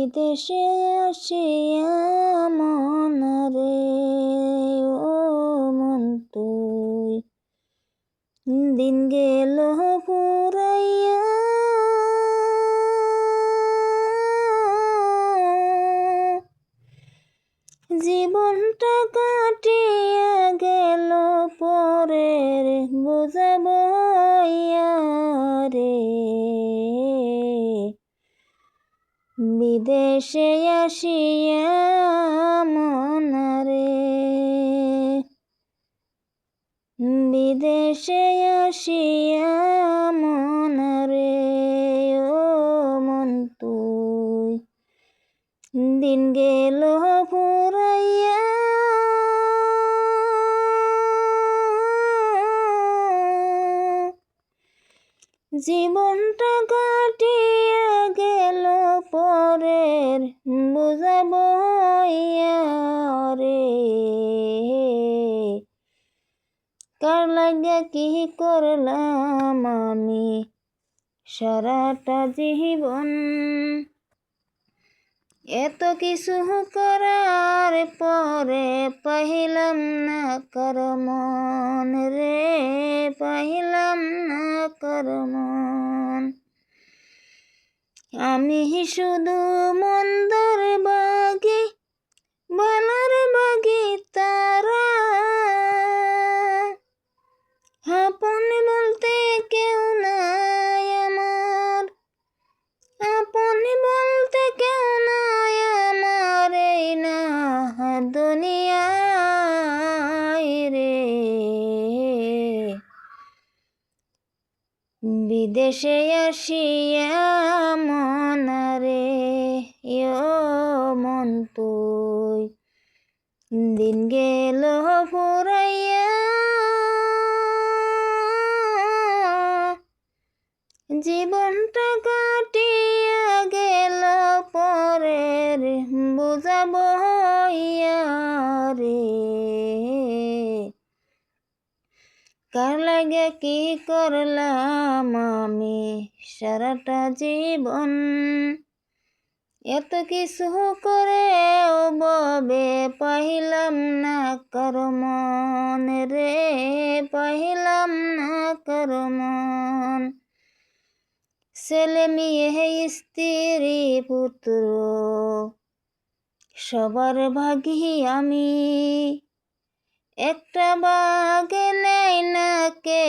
বিদেশে আসিয়া মন রে ও মন তুই দিন গেল পুরাইয়া জীবনটা কাটিয়া গেল পরের বোঝা বইয়া রে বিদেশে আসিয়া মন রে বিদেশে আসিয়া মন রে ও মন তুই দিন গেল পুরাইয়া জীবনটা কাটিয়া গেল পরের বোঝা বইয়া রে কার লাগে কি করলাম আমি সারাটা জীবন এত কিছু করার পরে পাইলাম না কার মন রে পাইলাম না কার মন আমি শুধু মন্দর বাগি বালার বাগি তারা আপন বলতে কেউ নাই আমার আপন বলতে কেউ নাই আমার এই না দুনিয়ায় রে বিদেশে আসিয়া মন রে ও মন তুই দিন গেল ফুরাইয়া জীবনটা কাটিয়া গেল পরের বোঝা বইয়া রে কার লাগে কি করলাম আমি সারাটা জীবন এত কিছু করে ববে পাইলাম না কার মন রে পাইলাম না কার মন ছেলে মেয়ে স্ত্রী পুত্র সবার ভাগী আমি একটা বাগে নেই না কে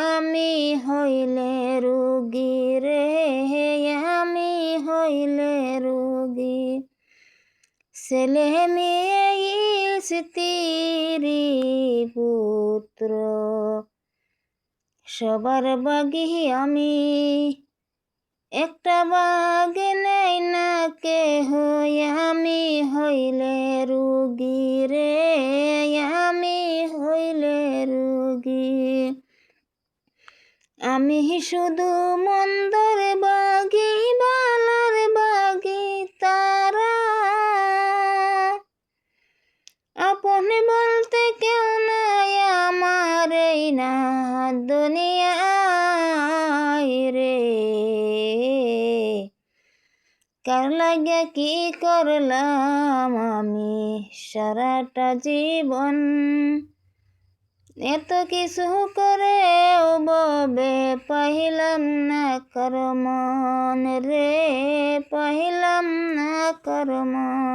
আমি হইলে রোগী রে আমি হইলে রোগী ছেলে মেয়ে স্ত্রী পুত্র সবার বাগী আমি একটা বাগে নেই না কে আমি হইলে রোগী রে আমি হইলে রোগী আমি শুধু মন্দর বাগি বালার বাগি তারা আপন বলতে কেউ নাই আমার এই না দুনিয়ায় রে কার লাগে কি করলাম আমি সারাটা জীবন এত কিছু করে ববে পাইলাম না কার মন রে পাইলাম না কার মন।